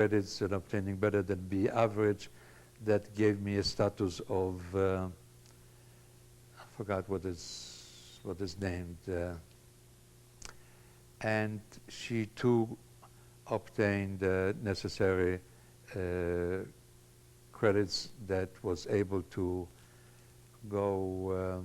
credits and obtaining better than B average. That gave me a status of, I forgot what is named. And she too obtained necessary credits that was able to go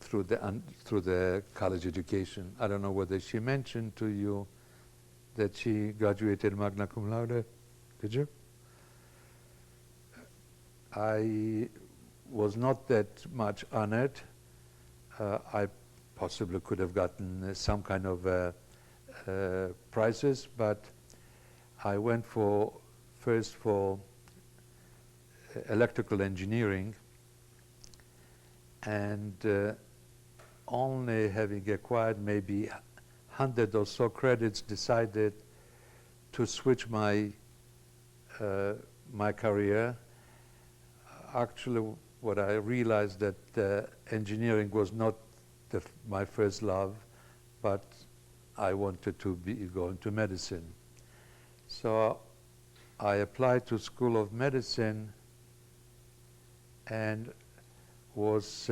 through the college education. I don't know whether she mentioned to you that she graduated magna cum laude. Did you? I was not that much honored. I possibly could have gotten some kind of prizes, but I went first for electrical engineering, and only having acquired maybe 100 or so credits, decided to switch my career. Actually, what I realized that engineering was not my first love, but I wanted to go into medicine. So I applied to School of Medicine and was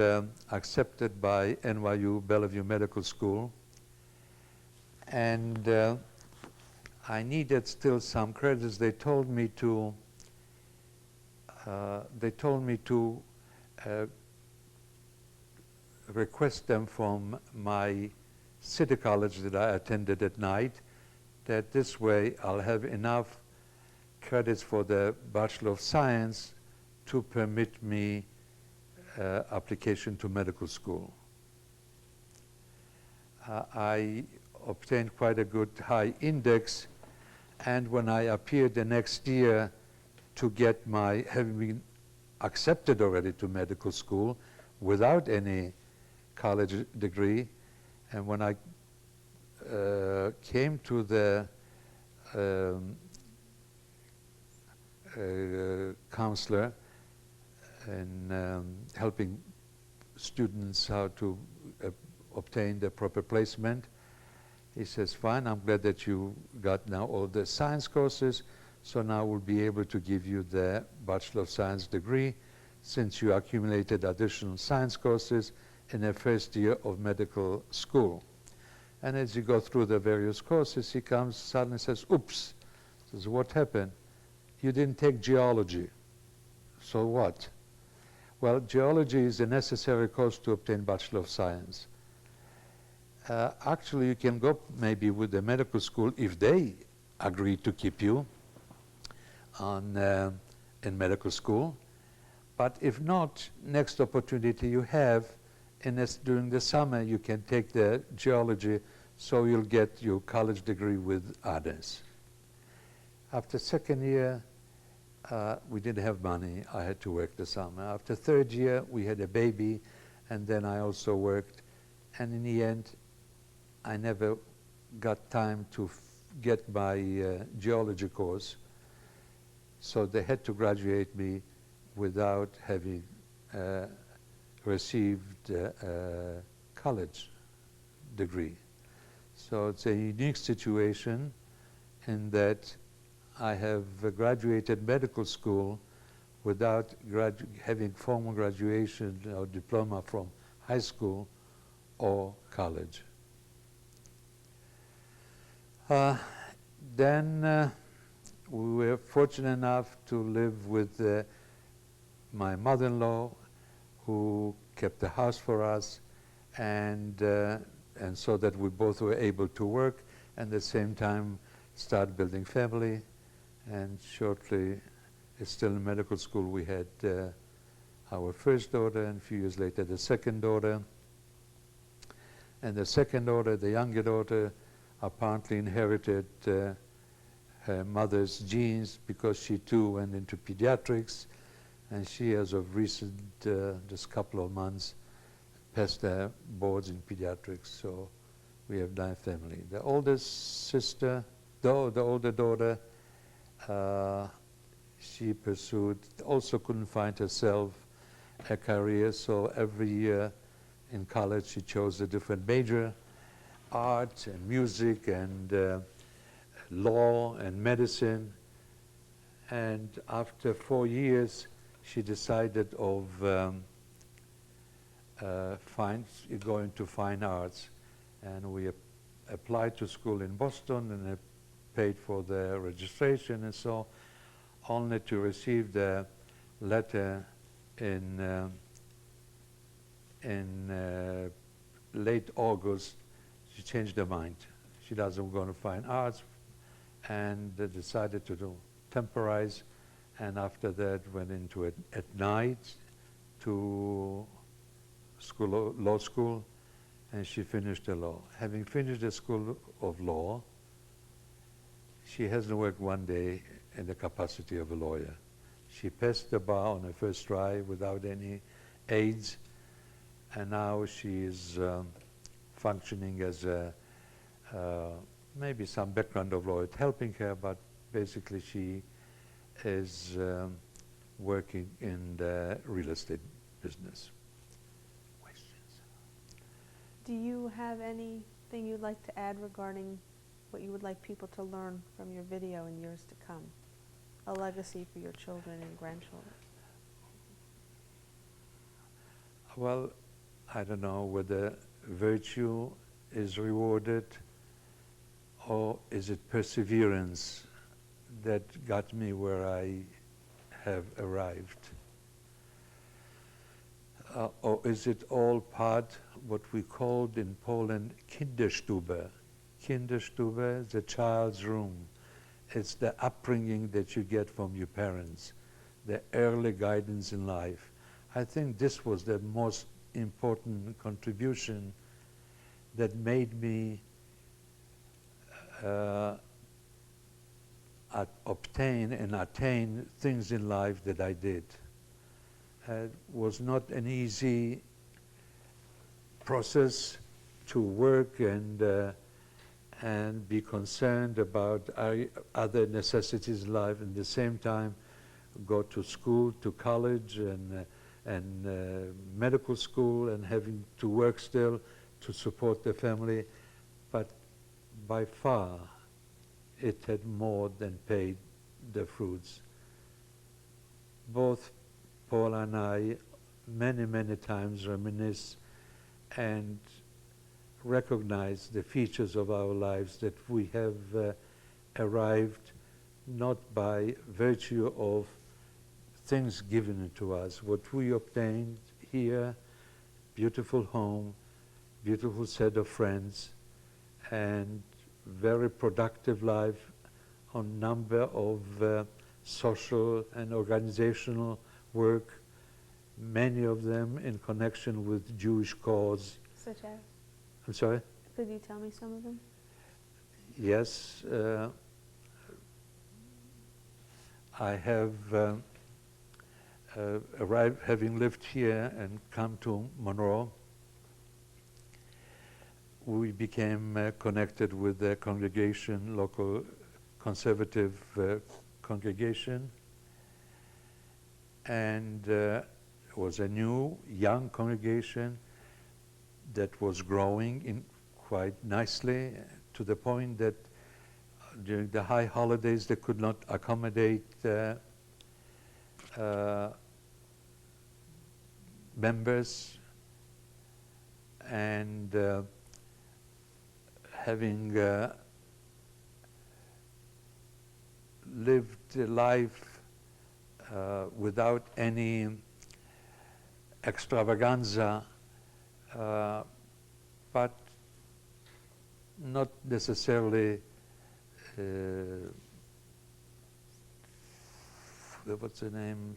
accepted by NYU Bellevue Medical School. And I needed still some credits. They told me to request them from my city college that I attended at night, that this way I'll have enough credits for the Bachelor of Science to permit me application to medical school. I obtained quite a good high index, and when I appeared the next year to get having been accepted already to medical school without any college degree, and when I came to the counselor and helping students how to obtain the proper placement, he says, fine, I'm glad that you got now all the science courses, so now we'll be able to give you the Bachelor of Science degree since you accumulated additional science courses in the first year of medical school. And as you go through the various courses, he comes suddenly says, oops, says, what happened? You didn't take geology. So what? Well, geology is a necessary course to obtain Bachelor of Science. Actually, you can go maybe with the medical school if they agree to keep you in medical school. But if not, next opportunity you have, during the summer you can take the geology, so you'll get your college degree with honors. After second year, we didn't have money. I had to work the summer. After third year, we had a baby, and then I also worked. And in the end, I never got time to get my geology course. So they had to graduate me without having received a college degree. So it's a unique situation in that I have graduated medical school without having formal graduation or diploma from high school or college. Then we were fortunate enough to live with my mother-in-law, who kept the house for us, and so that we both were able to work and at the same time start building family. And shortly, still in medical school, we had our first daughter, and a few years later the second daughter. And the second daughter, the younger daughter, apparently inherited her mother's genes, because she too went into pediatrics, and she, as of recent, just couple of months, passed her boards in pediatrics. So we have nine family. The oldest sister, the older daughter, she pursued, also couldn't find herself a career, so every year in college she chose a different major, art and music and law and medicine. And after 4 years, she decided of going to fine arts. And we applied to school in Boston and paid for the registration and so, only to receive the letter in late August. She changed her mind. She doesn't go to fine arts, and decided to temporize, and after that went into it at night to law school, and she finished the law. Having finished the school of law, she hasn't worked one day in the capacity of a lawyer. She passed the bar on her first try without any aids, and now she is functioning as a, maybe some background of lawyer helping her, but basically she is working in the real estate business. Questions? Do you have anything you'd like to add regarding what you would like people to learn from your video in years to come? A legacy for your children and grandchildren? Well, I don't know whether virtue is rewarded or is it perseverance that got me where I have arrived. Or is it all part, what we called in Poland, Kinderstube. Kinderstube, the child's room. It's the upbringing that you get from your parents, the early guidance in life. I think this was the most important contribution that made me obtain and attain things in life that I did. It was not an easy process to work and be concerned about other necessities in life, and at the same time go to school, to college and medical school, and having to work still to support the family. But by far, it had more than paid the fruits. Both Paul and I many, many times reminisce and recognize the features of our lives that we have arrived not by virtue of things given to us. What we obtained here, beautiful home, beautiful set of friends, and very productive life on number of social and organizational work, many of them in connection with Jewish cause. Such as? I'm sorry? Could you tell me some of them? Yes. I have arrived, having lived here and come to Monroe, we became connected with the congregation, local conservative congregation, and it was a new, young congregation that was growing in quite nicely, to the point that during the high holidays they could not accommodate members, and having lived a life without any extravaganza, but not necessarily what's the name?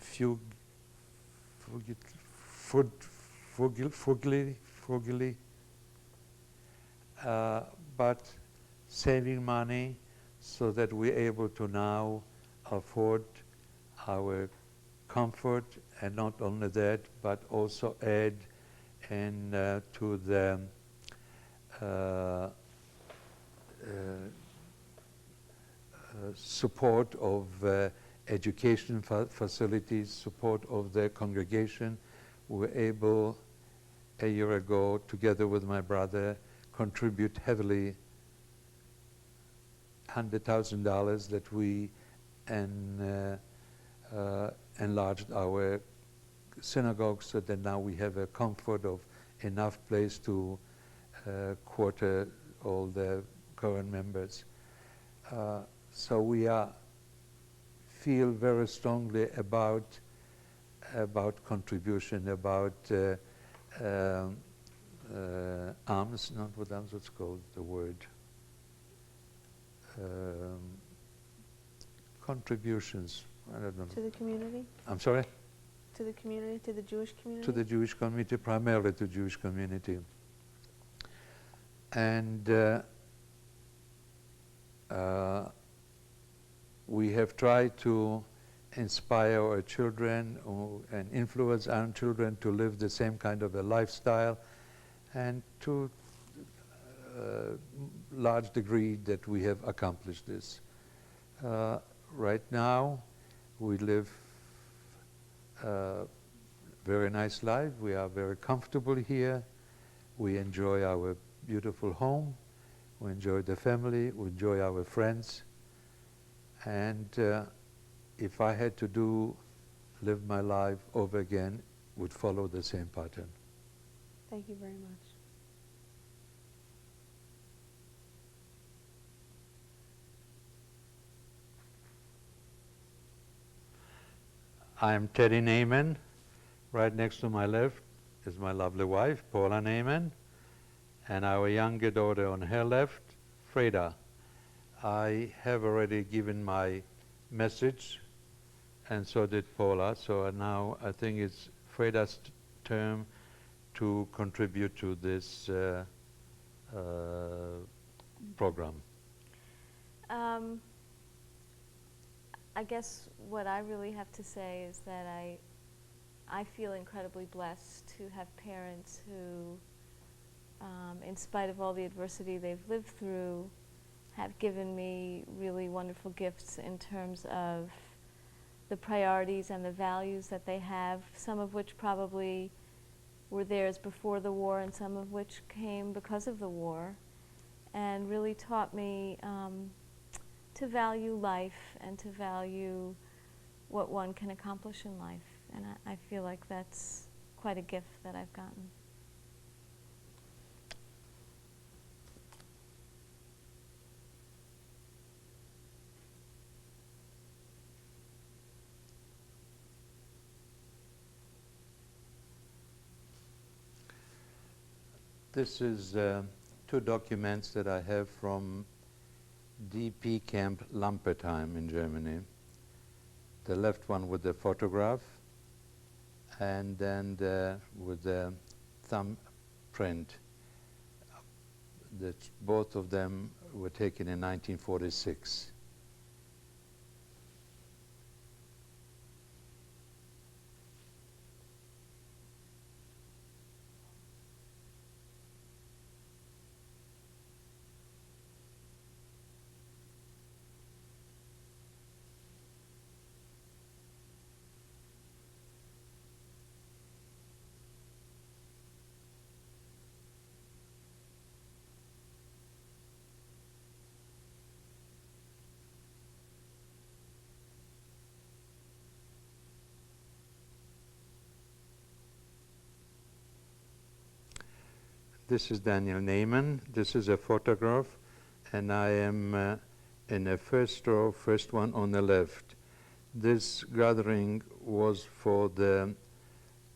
Frugally, but saving money so that we're able to now afford our comfort, and not only that, but also add in to the support of education facilities, support of the congregation. We were able, a year ago, together with my brother, contribute heavily $100,000 that we enlarged our synagogue so that now we have a comfort of enough place to quarter all the current members. So we feel very strongly about contribution, about arms, not what arms, what's called the word, contributions, I don't know. To the community? I'm sorry? To the community, to the Jewish community? To the Jewish community, primarily to Jewish community. And we have tried to inspire our children and influence our children to live the same kind of a lifestyle, and to a large degree that we have accomplished this. Right now, we live a very nice life. We are very comfortable here. We enjoy our beautiful home. We enjoy the family. We enjoy our friends. And if I had to live my life over again, would follow the same pattern. Thank you very much. I'm Teddy Neyman. Right next to my left is my lovely wife, Paula Neyman, and our younger daughter on her left, Freda. I have already given my message, and so did Paula, so now I think it's Freda's turn to contribute to this program. I guess what I really have to say is that I feel incredibly blessed to have parents who, in spite of all the adversity they've lived through, have given me really wonderful gifts in terms of the priorities and the values that they have, some of which probably were theirs before the war and some of which came because of the war, and really taught me to value life and to value what one can accomplish in life. And I feel like that's quite a gift that I've gotten. This is 2 documents that I have from DP Camp Lampertheim in Germany. The left one with the photograph, and then with the thumbprint. That both of them were taken in 1946. This is Daniel Neyman. This is a photograph, and I am in the first row, first one on the left. This gathering was for the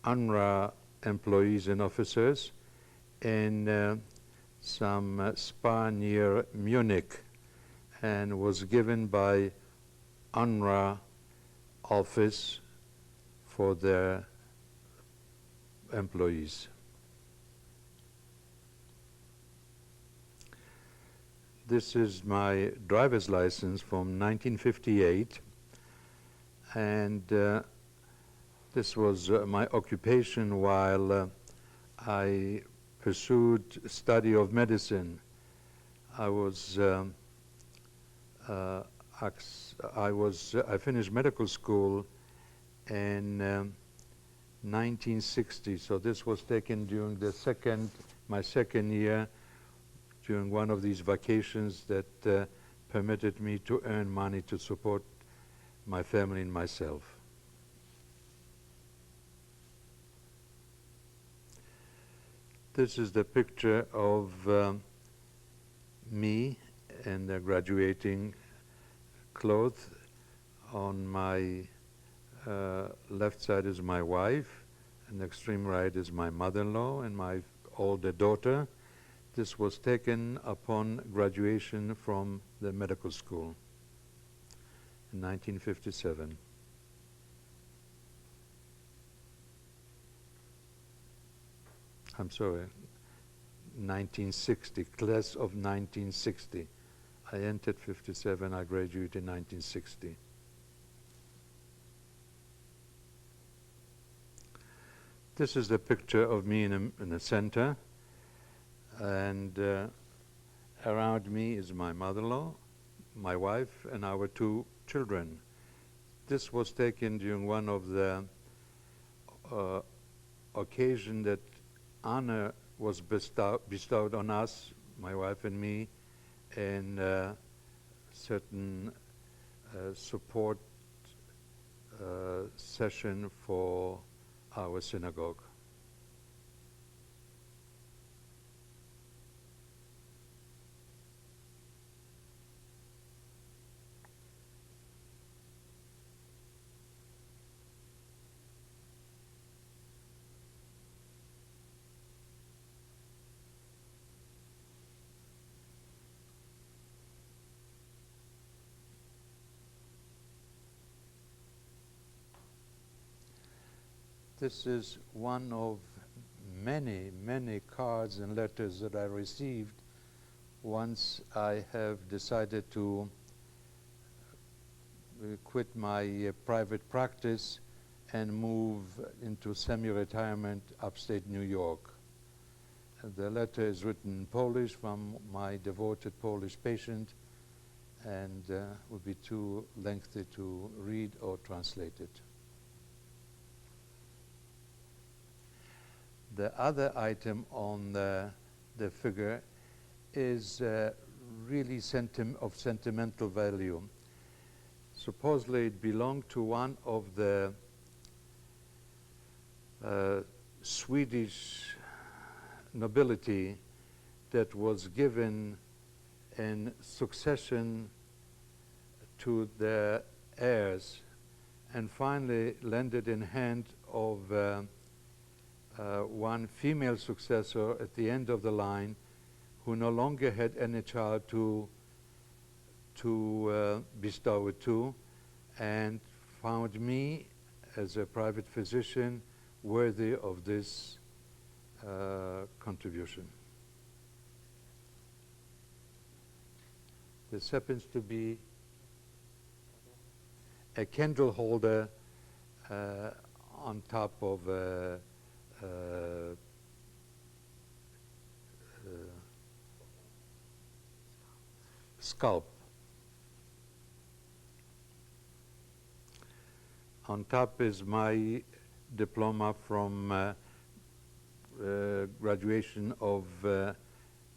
UNRWA employees and officers in some spa near Munich, and was given by UNRWA office for their employees. This is my driver's license from 1958, and this was my occupation while I pursued study of medicine. I finished medical school in 1960, so this was taken during my second year, during one of these vacations that permitted me to earn money to support my family and myself. This is the picture of me in the graduating clothes. On my left side is my wife, and the extreme right is my mother-in-law and my older daughter. This was taken upon graduation from the medical school in 1957. I'm sorry, 1960, class of 1960. I entered 57, I graduated in 1960. This is the picture of me in the center, and around me is my mother-in-law, my wife, and our two children. This was taken during one of the occasion that honor was bestowed on us, my wife and me, in certain support session for our synagogue. This is one of many, many cards and letters that I received once I have decided to quit my private practice and move into semi-retirement upstate New York. The letter is written in Polish from my devoted Polish patient, and would be too lengthy to read or translate it. The other item on the figure is really of sentimental value. Supposedly it belonged to one of the Swedish nobility that was given in succession to their heirs, and finally landed in hand of one female successor at the end of the line, who no longer had any child to bestow it to, and found me as a private physician worthy of this contribution. This happens to be a candle holder on top of a scalp. On top is my diploma from graduation of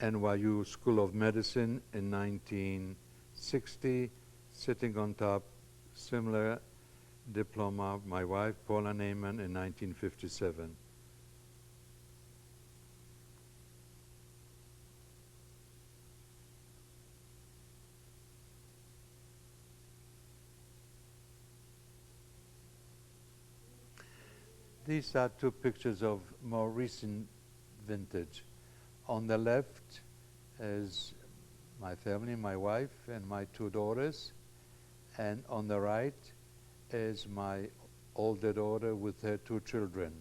NYU School of Medicine in 1960. Sitting on top, similar diploma of my wife, Paula Neyman, in 1957. These are two pictures of more recent vintage. On the left is my family, my wife and my two daughters, and on the right is my older daughter with her two children.